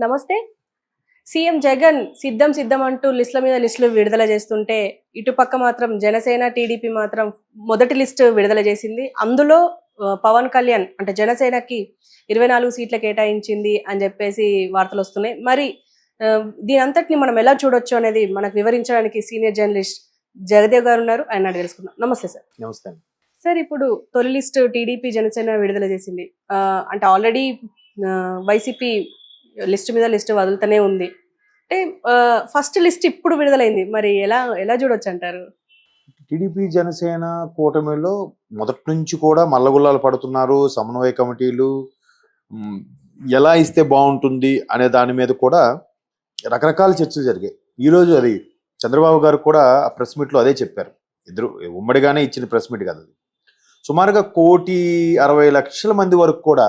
నమస్తే. సీఎం జగన్ సిద్ధం సిద్ధం అంటూ లిస్టుల మీద లిస్టులు విడుదల చేస్తుంటే, ఇటుపక్క మాత్రం జనసేన, టీడీపీ మాత్రం మొదటి లిస్ట్ విడుదల చేసింది. అందులో పవన్ కళ్యాణ్ అంటే జనసేనకి 24 సీట్లు కేటాయించింది అని చెప్పేసి వార్తలొస్తున్నాయి. మరి దీని అంతటిని మనం ఎలా చూడొచ్చు అనేది మనకు వివరించడానికి సీనియర్ జర్నలిస్ట్ జగదేవ్ గారు ఉన్నారు. ఆయన అడిగి తెలుసుకుందాం. నమస్తే సార్. నమస్తే. సార్, ఇప్పుడు తొలి లిస్ట్ టీడీపీ, జనసేన విడుదల చేసింది. అంటే ఆల్రెడీ వైసీపీ లిస్ట్ మీద లిస్ట్ వదులుతూనే ఉంది. అంటే ఫస్ట్ లిస్ట్ ఇప్పుడు విడుదలైంది. మరి ఎలా ఎలా చూడొచ్చు అంటారు? టీడీపీ జనసేన కూటమిలో మొదటి నుంచి కూడా మల్లగుల్లాలు పడుతున్నారు. సమన్వయ కమిటీలు ఎలా ఇస్తే బాగుంటుంది అనే దాని మీద కూడా రకరకాల చర్చలు జరిగాయి. ఈరోజు అది చంద్రబాబు గారు కూడా ఆ ప్రెస్ మీట్లో అదే చెప్పారు. ఇద్దరు ఉమ్మడిగానే ఇచ్చిన ప్రెస్ మీట్ కదా అది. సుమారుగా 1,60,00,000 మంది వరకు కూడా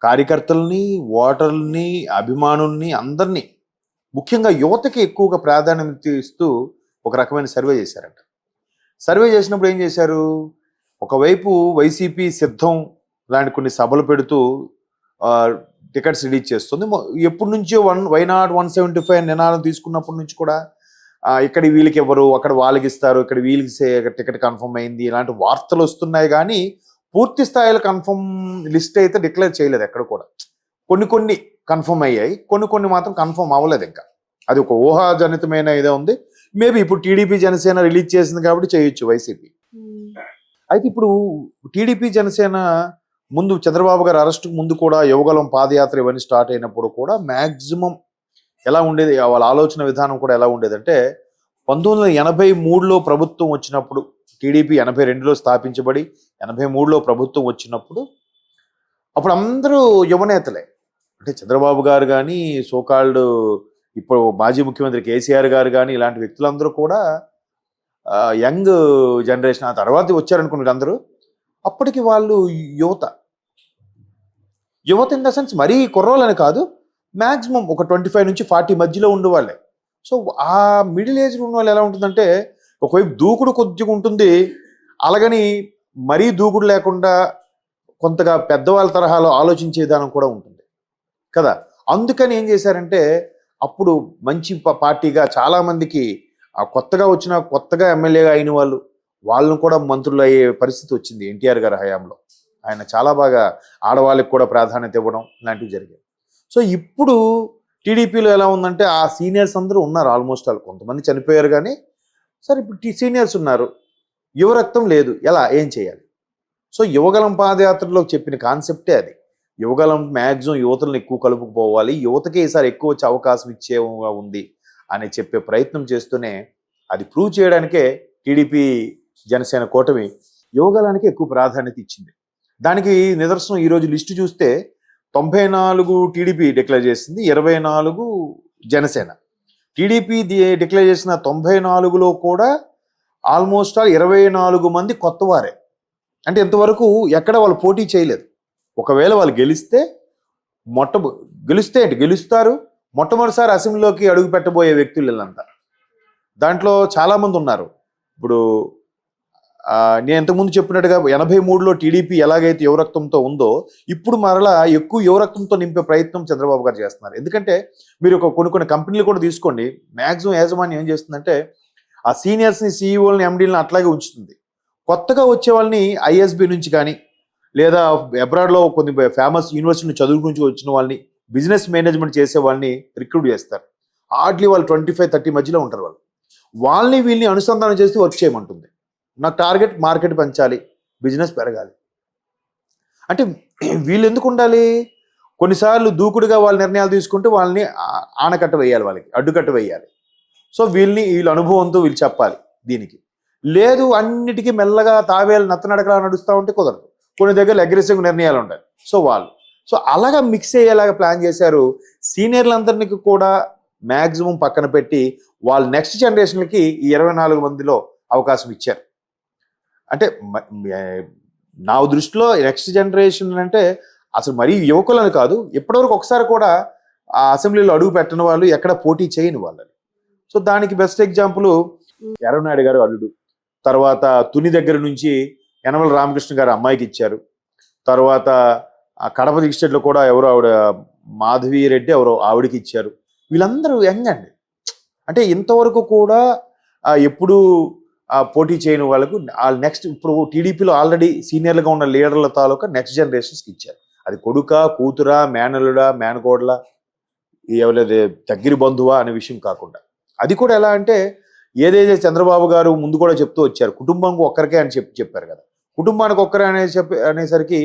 కార్యకర్తల్ని, ఓటర్లని, అభిమానుల్ని అందరినీ, ముఖ్యంగా యువతకి ఎక్కువగా ప్రాధాన్యత ఇస్తూ ఒక రకమైన సర్వే చేశారంట. సర్వే చేసినప్పుడు ఏం చేశారు, ఒకవైపు వైసీపీ సిద్ధం లాంటి కొన్ని సభలు పెడుతూ టికెట్స్ రిలీజ్ చేస్తుంది. ఎప్పటి నుంచో వైనాట్ 175 నినాదం తీసుకున్నప్పటి నుంచి కూడా ఇక్కడ వీళ్ళకి ఇవ్వరు, అక్కడ వాళ్ళకి ఇస్తారు, ఇక్కడ వీళ్ళకి టికెట్ కన్ఫర్మ్ అయింది, ఇలాంటి వార్తలు వస్తున్నాయి. కానీ పూర్తి స్థాయిలో కన్ఫర్మ్ లిస్ట్ అయితే డిక్లేర్ చేయలేదు ఎక్కడ కూడా. కొన్ని కన్ఫర్మ్ అయ్యాయి, కొన్ని మాత్రం కన్ఫర్మ్ అవ్వలేదు. ఇంకా అది ఒక ఊహాజనితమైన ఇదే ఉంది. మేబీ ఇప్పుడు టీడీపీ జనసేన రిలీజ్ చేసింది కాబట్టి చేయొచ్చు వైసీపీ. అయితే ఇప్పుడు టీడీపీ జనసేన ముందు చంద్రబాబు గారు అరెస్టుకు ముందు కూడా యువగలం పాదయాత్ర ఇవన్నీ స్టార్ట్ అయినప్పుడు కూడా మ్యాక్సిమం ఎలా ఉండేది, వాళ్ళ ఆలోచన విధానం కూడా ఎలా ఉండేదంటే, 1983లో ప్రభుత్వం వచ్చినప్పుడు, టీడీపీ 82లో స్థాపించబడి 83లో ప్రభుత్వం వచ్చినప్పుడు అప్పుడు అందరూ యువనేతలే. అంటే చంద్రబాబు గారు కానీ, సోకాల్డ్ ఇప్పుడు మాజీ ముఖ్యమంత్రి కేసీఆర్ గారు కానీ, ఇలాంటి వ్యక్తులందరూ కూడా యంగ్ జనరేషన్. ఆ తర్వాత వచ్చారనుకున్నారు అందరూ. అప్పటికి వాళ్ళు యువత ఇన్ ద సెన్స్ మరీ కుర్రోళ్ళని కాదు, మ్యాక్సిమం ఒక 25 నుంచి 40 మధ్యలో ఉండేవాళ్ళే. సో ఆ మిడిల్ ఏజ్లో ఉన్న వాళ్ళు ఎలా ఉంటుందంటే, ఒకవైపు దూకుడు కొద్దిగా ఉంటుంది, అలాగని మరీ దూకుడు లేకుండా కొంతగా పెద్దవాళ్ళ తరహాలో ఆలోచించే విధానం కూడా ఉంటుంది కదా. అందుకని ఏం చేశారంటే, అప్పుడు మంచి పార్టీగా చాలామందికి కొత్తగా ఎమ్మెల్యేగా అయిన వాళ్ళను కూడా మంత్రులు అయ్యే పరిస్థితి వచ్చింది ఎన్టీఆర్ గారి హయాంలో. ఆయన చాలా బాగా ఆడవాళ్ళకి కూడా ప్రాధాన్యత ఇవ్వడం లాంటివి జరిగాయి. సో ఇప్పుడు టీడీపీలో ఎలా ఉందంటే, ఆ సీనియర్స్ అందరూ ఉన్నారు ఆల్మోస్ట్ ఆల్. కొంతమంది చనిపోయారు కానీ సరే ఇప్పుడు సీనియర్స్ ఉన్నారు, యువరక్తం లేదు, ఏం చేయాలి? సో యువగలం పాదయాత్రలో చెప్పిన కాన్సెప్టే అది. యువగలం మ్యాక్సిమం యువతలను ఎక్కువ కలుపుకుపోవాలి, యువతకే ఈసారి ఎక్కువ వచ్చే అవకాశం ఇచ్చేగా ఉంది అని చెప్పే ప్రయత్నం చేస్తూనే, అది ప్రూవ్ చేయడానికే టీడీపీ జనసేన కూటమి యువగలానికి ఎక్కువ ప్రాధాన్యత ఇచ్చింది. దానికి నిదర్శనం ఈరోజు లిస్టు చూస్తే 94 టీడీపీ డిక్లేర్ చేసింది, 24 జనసేన. టీడీపీ డిక్లేర్ చేసిన 94లో కూడా ఆల్మోస్ట్ 24 మంది కొత్తవారే. అంటే ఇంతవరకు ఎక్కడ వాళ్ళు పోటీ చేయలేదు. ఒకవేళ వాళ్ళు గెలుస్తారు, మొట్టమొదటిసారి అసెంబ్లీలోకి అడుగు పెట్టబోయే వ్యక్తులు వీళ్ళంతా. దాంట్లో చాలామంది ఉన్నారు. ఇప్పుడు నేను ఇంతకుముందు చెప్పినట్టుగా 83లో టీడీపీ ఎలాగైతే యువరక్తంతో ఉందో, ఇప్పుడు మరలా ఎక్కువ యువరక్తంతో నింపే ప్రయత్నం చంద్రబాబు గారు చేస్తున్నారు. ఎందుకంటే మీరు కొన్ని కంపెనీలు కూడా తీసుకోండి, మ్యాక్సిమం యాజమాన్యం ఏం చేస్తుందంటే, ఆ సీనియర్స్ని, సీఈఓలని, ఎండీలని అట్లాగే ఉంచుతుంది. కొత్తగా వచ్చే వాళ్ళని ఐఎస్బి నుంచి కానీ, లేదా అబ్రాడ్లో కొన్ని ఫేమస్ యూనివర్సిటీ చదువు నుంచి వచ్చిన వాళ్ళని, బిజినెస్ మేనేజ్మెంట్ చేసే వాళ్ళని రిక్రూట్ చేస్తారు. హార్డ్లీ వాళ్ళు 25-30 మధ్యలో ఉంటారు. వాళ్ళని వీళ్ళని అనుసంధానం చేసి వర్క్ చేయమంటుంది. నా టార్గెట్ మార్కెట్ పెంచాలి, బిజినెస్ పెరగాలి. అంటే వీళ్ళు ఎందుకు ఉండాలి? కొన్నిసార్లు దూకుడుగా వాళ్ళ నిర్ణయాలు తీసుకుంటే వాళ్ళని ఆనకట్ట వేయాలి, వాళ్ళకి అడ్డుకట్ట వేయాలి. సో వీళ్ళ అనుభవంతో వీళ్ళు చెప్పాలి. దీనికి లేదు, అన్నిటికీ మెల్లగా తావేలు నత్తనడకలా నడుస్తూ ఉంటే కుదరదు. కొన్ని దగ్గర అగ్రెసివ్ నిర్ణయాలు ఉంటాయి. సో అలాగా మిక్స్ అయ్యేలాగా ప్లాన్ చేశారు. సీనియర్లందరినీ కూడా మ్యాక్సిమం పక్కన పెట్టి వాళ్ళ నెక్స్ట్ జనరేషన్కి ఈ 24 మందిలో అవకాశం ఇచ్చారు. అంటే నా దృష్టిలో నెక్స్ట్ జనరేషన్ అంటే అసలు మరీ యువకులని కాదు, ఇప్పటివరకు ఒకసారి కూడా ఆ అసెంబ్లీలో అడుగు పెట్టని వాళ్ళు, ఎక్కడ పోటీ చేయని వాళ్ళని. సో దానికి బెస్ట్ ఎగ్జాంపుల్ ఎర్రనాయుడు గారు అల్లుడు, తర్వాత తుని దగ్గర నుంచి యనమల రామకృష్ణ గారు అమ్మాయికి ఇచ్చారు. తర్వాత కడప డిస్ట్రిక్ట్లో కూడా ఎవరో ఆవిడ మాధవి రెడ్డి ఎవరో ఆవిడకి ఇచ్చారు. వీళ్ళందరూ యంగ్ అండి. అంటే ఇంతవరకు కూడా ఎప్పుడు పోటీ చేయని వాళ్ళకు నెక్స్ట్ ఇప్పుడు టీడీపీలో ఆల్రెడీ సీనియర్లుగా ఉన్న లీడర్ల తాలూకా నెక్స్ట్ జనరేషన్స్కి ఇచ్చారు. అది కొడుక, కూతురా, మేనల్లుడా, మేనకోడల, ఎవరైతే దగ్గర బంధువా అనే విషయం కాకుండా, అది కూడా ఎలా అంటే ఏదైతే చంద్రబాబు గారు ముందు కూడా చెప్తూ వచ్చారు, కుటుంబంకి ఒక్కరికే అని చెప్పారు కదా. కుటుంబానికి ఒక్కరే అనేసరికి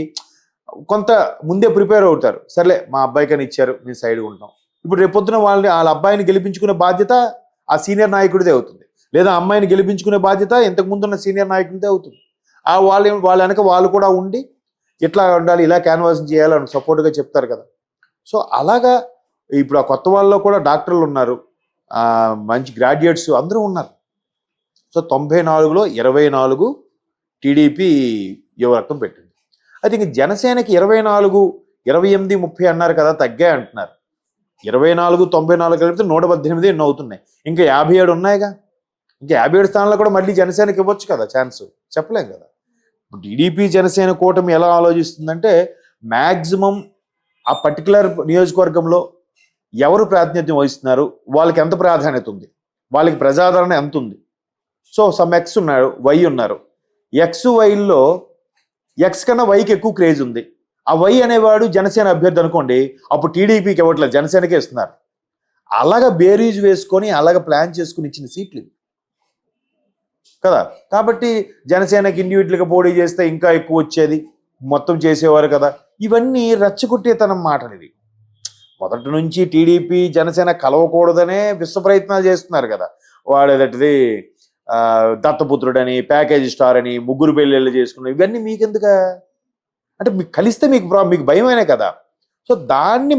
కొంత ముందే ప్రిపేర్ అవుతారు. సర్లే మా అబ్బాయికని ఇచ్చారు, మేము సైడ్గా ఉంటాం. ఇప్పుడు రేపొద్దున వాళ్ళ అబ్బాయిని గెలిపించుకునే బాధ్యత ఆ సీనియర్ నాయకుడిదే అవుతుంది, లేదా అమ్మాయిని గెలిపించుకునే బాధ్యత ఇంతకు ముందున్న సీనియర్ నాయకుడిదే అవుతుంది. వాళ్ళ వెనక వాళ్ళు కూడా ఉండి ఇట్లా ఉండాలి, ఇలా క్యాన్వాసింగ్ చేయాలని సపోర్ట్గా చెప్తారు కదా. సో అలాగా ఇప్పుడు ఆ కొత్త వాళ్ళలో కూడా డాక్టర్లు ఉన్నారు, మంచి గ్రాడ్యుయేట్స్ అందరూ ఉన్నారు. సో 94లో 24 టీడీపీ యువరత్నం పెట్టింది. అయితే ఇంక జనసేనకి 24, 28, 30 అన్నారు కదా, తగ్గాయి అంటున్నారు. 24, 94 కలిపితే 118 ఎన్నో అవుతున్నాయి. ఇంకా 57 ఉన్నాయిగా. ఇంకా 57 స్థానాల్లో కూడా మళ్ళీ జనసేనకి ఇవ్వచ్చు కదా ఛాన్స్, చెప్పలేం కదా. టీడీపీ జనసేన కూటమి ఎలా ఆలోచిస్తుందంటే మ్యాక్సిమం ఆ పర్టికులర్ నియోజకవర్గంలో ఎవరు ప్రాతినిధ్యం వహిస్తున్నారు, వాళ్ళకి ఎంత ప్రాధాన్యత ఉంది, వాళ్ళకి ప్రజాదరణ ఎంత ఉంది. సో సమ్ ఎక్స్ ఉన్నారు, వై ఉన్నారు. ఎక్స్ వైల్లో ఎక్స్ కన్నా వైకి ఎక్కువ క్రేజ్ ఉంది. ఆ వై అనేవాడు జనసేన అభ్యర్థి అనుకోండి, అప్పుడు టీడీపీకి ఇవ్వట్లేదు, జనసేనకే ఇస్తున్నారు. అలాగా బేరీజ్ వేసుకొని అలాగ ప్లాన్ చేసుకుని ఇచ్చిన సీట్లు కదా. కాబట్టి జనసేనకి ఇండివిజువల్గా పోటీ చేస్తే ఇంకా ఎక్కువ వచ్చేది, మొత్తం చేసేవారు కదా. ఇవన్నీ రెచ్చగొట్టేతనం మాటలు ఇవి. మొదటి నుంచి టీడీపీ జనసేన కలవకూడదనే విశ్వ ప్రయత్నాలు చేస్తున్నారు కదా. వాడేదటిది దత్తపుత్రుడని, ప్యాకేజీ స్టార్ అని, ముగ్గురు పెళ్ళిళ్ళు చేసుకున్నారు. ఇవన్నీ మీకెందుకు అంటే మీకు కలిస్తే మీకు భయమేనే కదా. సో దాన్ని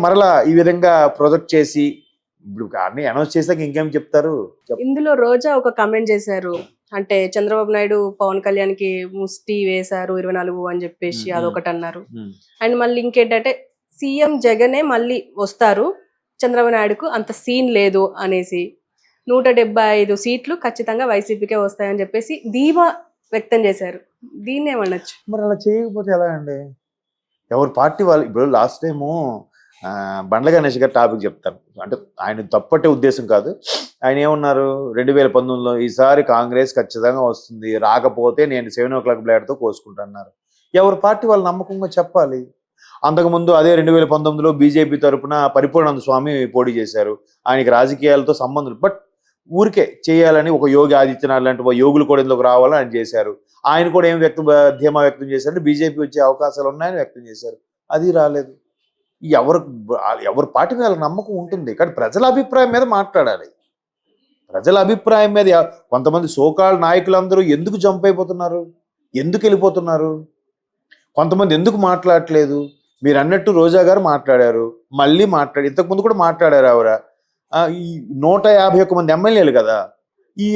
మరలా ఈ విధంగా ప్రొజెక్ట్ చేసి ఇప్పుడు అన్ని అనౌన్స్ చేశాక ఇంకేం చెప్తారు. ఇందులో రోజా ఒక కమెంట్ చేశారు, అంటే చంద్రబాబు నాయుడు పవన్ కళ్యాణ్ కి ముష్టి వేశారు 24 అని చెప్పేసి అదొకటి అన్నారు. అండ్ మళ్ళీ ఇంకేంటంటే సీఎం జగనే మళ్ళీ వస్తారు, చంద్రబాబు నాయుడుకు అంత సీన్ లేదు అనేసి 175 సీట్లు ఖచ్చితంగా వైసీపీకే వస్తాయని చెప్పేసి ధీమా వ్యక్తం చేశారు. దీన్ని ఏమనొచ్చు? మరి అలా చేయకపోతే ఎలా అండి? ఎవరి పార్టీ వాళ్ళు. ఇప్పుడు లాస్ట్ టైము బండ్ల గణేష్ గారు టాపిక్ చెప్తాను, అంటే ఆయన తప్పట్టే ఉద్దేశం కాదు. ఆయన ఏమన్నారు 2019లో, ఈసారి కాంగ్రెస్ ఖచ్చితంగా వస్తుంది, రాకపోతే నేను 7 o'clock బ్లేడ్తో కోసుకుంటున్నారు. ఎవరి పార్టీ వాళ్ళు నమ్మకంగా చెప్పాలి. అంతకుముందు అదే 2019లో బీజేపీ తరఫున పరిపూర్ణానంద స్వామి పోటీ చేశారు. ఆయనకి రాజకీయాలతో సంబంధం, బట్ ఊరికే చేయాలని ఒక యోగి ఆదిత్యనాథ్ లాంటి యోగులు కూడా ఇందులోకి రావాలని ఆయన చేశారు. ఆయన కూడా ఏం ధీమా వ్యక్తం చేశారంటే బీజేపీ వచ్చే అవకాశాలు ఉన్నాయని వ్యక్తం చేశారు. అది రాలేదు. ఎవరి పార్టీ మీద నమ్మకం ఉంటుంది, కానీ ప్రజల అభిప్రాయం మీద మాట్లాడాలి. ప్రజల అభిప్రాయం మీద కొంతమంది సోకాల్ నాయకులందరూ ఎందుకు జంప్ అయిపోతున్నారు, ఎందుకు వెళ్ళిపోతున్నారు, కొంతమంది ఎందుకు మాట్లాడట్లేదు. మీరు అన్నట్టు రోజా గారు మాట్లాడారు, మళ్ళీ ఇంతకుముందు కూడా మాట్లాడారు. ఆవిడ ఈ 151 మంది ఎమ్మెల్యేలు కదా. ఈ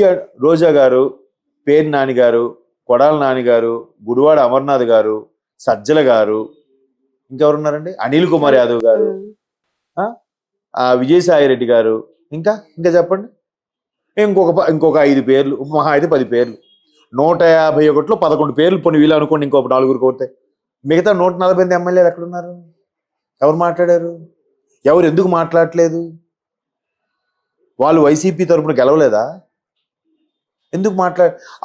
రోజా గారు, పేరు నాని గారు, కొడాల నాని గారు, గుడివాడ అమర్నాథ్ గారు, సజ్జల గారు, ఇంకెవరున్నారండి, అనిల్ కుమార్ యాదవ్ గారు, విజయసాయి రెడ్డి గారు, ఇంకా చెప్పండి. ఇంకొక 5 పేర్లు, మహా అయితే 10 పేర్లు. 151లో 11 పేర్లు పోనీ వీళ్ళు అనుకోండి, ఇంకొక 4 కోతే మిగతా 148 ఎమ్మెల్యేలు ఎక్కడున్నారు? ఎవరు మాట్లాడారు? ఎవరు ఎందుకు మాట్లాడట్లేదు? వాళ్ళు వైసీపీ తరఫున గెలవలేదా? ఎందుకు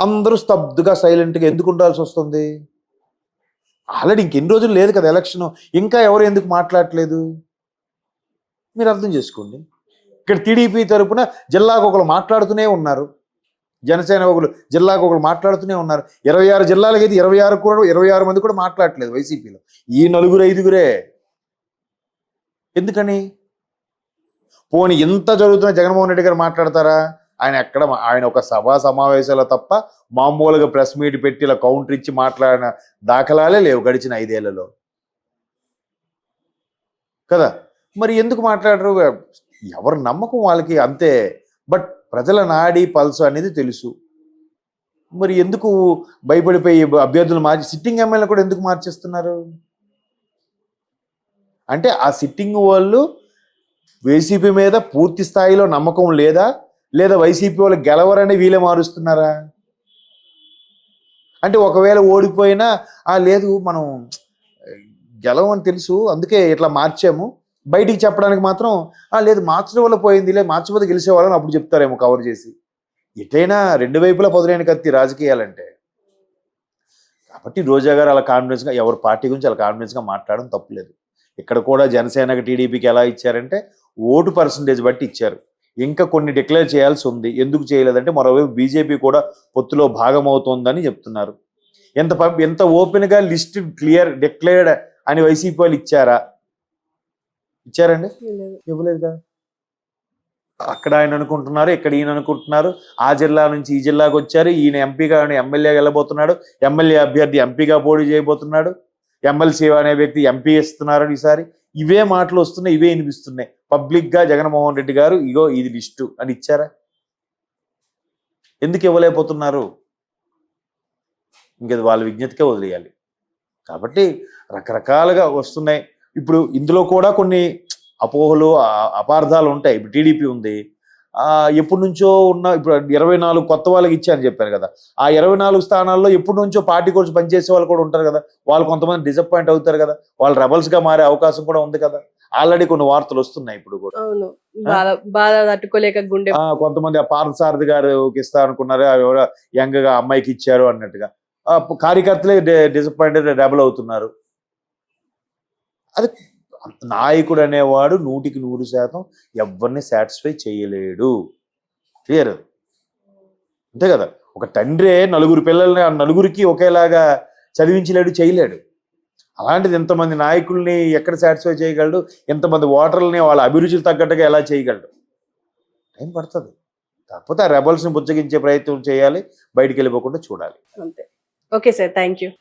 అందరూ స్తబ్దుగా సైలెంట్గా ఎందుకు ఉండాల్సి వస్తుంది? ఆల్రెడీ ఇంకెన్ని రోజులు లేదు కదా ఎలక్షన్, ఇంకా ఎవరు ఎందుకు మాట్లాడట్లేదు? మీరు అర్థం చేసుకోండి. ఇక్కడ టీడీపీ తరఫున జిల్లాకు ఒకరు మాట్లాడుతూనే ఉన్నారు, జనసేన ఒకరు జిల్లాకు ఒకరు మాట్లాడుతూనే ఉన్నారు. 26 జిల్లాలకి అయితే 26 మంది కూడా మాట్లాడట్లేదు వైసీపీలో. ఈ 4-5 ఎందుకని? పోనీ ఇంత జరుగుతున్న జగన్మోహన్ రెడ్డి గారు మాట్లాడతారా? ఆయన ఒక సభా సమావేశాలు తప్ప మామూలుగా ప్రెస్ మీట్ పెట్టి ఇలా కౌంటర్ ఇచ్చి మాట్లాడిన దాఖలాలే లేవు గడిచిన 5 ఏళ్లలో కదా. మరి ఎందుకు మాట్లాడరు? ఎవరి నమ్మకం వాళ్ళకి అంతే. బట్ ప్రజల నాడి పల్స్ అనేది తెలుసు. మరి ఎందుకు భయపడిపోయి అభ్యర్థులు సిట్టింగ్ ఎమ్మెల్యే కూడా ఎందుకు మార్చేస్తున్నారు? అంటే ఆ సిట్టింగ్ వాళ్ళు వైసీపీ మీద పూర్తి స్థాయిలో నమ్మకం లేదా వైసీపీ వాళ్ళు గెలవరని వీళ్ళే మారుస్తున్నారా? అంటే ఒకవేళ ఓడిపోయినా లేదు మనం గెలవని తెలుసు, అందుకే ఇట్లా మార్చాము, బయటికి చెప్పడానికి మాత్రం లేదు మార్చడం వల్ల పోయింది, లేదు మార్చకపోతే గెలిచేవాళ్ళని అప్పుడు చెప్తారేమో కవర్ చేసి. ఎటైనా రెండు వైపులా పదునైన కత్తి రాజకీయాలంటే. కాబట్టి రోజా గారు అలా కాన్ఫిడెన్స్గా ఎవరి పార్టీ గురించి అలా కాన్ఫిడెన్స్గా మాట్లాడడం తప్పులేదు. ఇక్కడ కూడా జనసేనకి టీడీపీకి ఎలా ఇచ్చారంటే ఓటు పర్సంటేజ్ బట్టి ఇచ్చారు. ఇంకా కొన్ని డిక్లేర్ చేయాల్సి ఉంది. ఎందుకు చేయలేదంటే మరోవైపు బీజేపీ కూడా పొత్తులో భాగం అవుతోందని చెప్తున్నారు. ఎంత ఓపెన్గా లిస్ట్ డిక్లేర్డ్ అని వైసీపీ వాళ్ళు ఇచ్చారండి? ఇవ్వలేదు కదా. అక్కడ ఆయన అనుకుంటున్నారు, ఇక్కడ ఈయన అనుకుంటున్నారు. ఆ జిల్లా నుంచి ఈ జిల్లాకు వచ్చారు, ఈయన ఎంపీగా ఎమ్మెల్యేగా వెళ్ళబోతున్నాడు, ఎమ్మెల్యే అభ్యర్థి ఎంపీగా పోటీ చేయబోతున్నాడు, ఎమ్మెల్సీ అనే వ్యక్తి ఎంపీ ఇస్తున్నారు ఈసారి. ఇవే మాటలు వస్తున్నాయి, ఇవే వినిపిస్తున్నాయి. పబ్లిక్గా జగన్మోహన్ రెడ్డి గారు ఇగో ఇది లిస్టు అని ఇచ్చారా? ఎందుకు ఇవ్వలేకపోతున్నారు? ఇంకది వాళ్ళ విజ్ఞతకే వదిలేయాలి. కాబట్టి రకరకాలుగా వస్తున్నాయి. ఇప్పుడు ఇందులో కూడా కొన్ని అపోహలు అపార్థాలు ఉంటాయి. ఇప్పుడు టీడీపీ ఉంది, ఎప్పటి నుంచో ఉన్న, ఇప్పుడు 24 కొత్త వాళ్ళకి ఇచ్చారని చెప్పారు కదా, ఆ 24 స్థానాల్లో ఎప్పటి నుంచో పార్టీ కోసం పనిచేసే వాళ్ళు కూడా ఉంటారు కదా, వాళ్ళు కొంతమంది డిసప్పాయింట్ అవుతారు కదా, వాళ్ళు రెబల్స్గా మారే అవకాశం కూడా ఉంది కదా. ఆల్రెడీ కొన్ని వార్తలు వస్తున్నాయి ఇప్పుడు కూడా. అవును, బాధ తట్టుకోలేక గుండె. కొంతమంది ఆ పార్థసారథి గారికి ఇస్తా అనుకున్నారు, యంగ్ గా అమ్మాయికి ఇచ్చారు అన్నట్టుగా కార్యకర్తలే డిసప్పాయింటెడ్ రెబల్ అవుతున్నారు. అది నాయకుడు అనేవాడు 100% ఎవరిని సాటిస్ఫై చేయలేడు. క్లియర్ అంతే కదా. ఒక తండ్రి నలుగురు పిల్లల్ని నలుగురికి ఒకేలాగా చదివించలేడు, చేయలేడు. అలాంటిది ఎంతమంది నాయకుల్ని ఎక్కడ సాటిస్ఫై చేయగలడు, ఎంతమంది ఓటర్లని వాళ్ళ అభిరుచికి తగ్గట్టుగా ఎలా చేయగలడు? టైం పడుతుంది. కాకపోతే ఆ రెబల్స్ని బుజ్జగించే ప్రయత్నం చేయాలి, బయటికి వెళ్ళిపోకుండా చూడాలి. అంతే. Okay sir, thank you.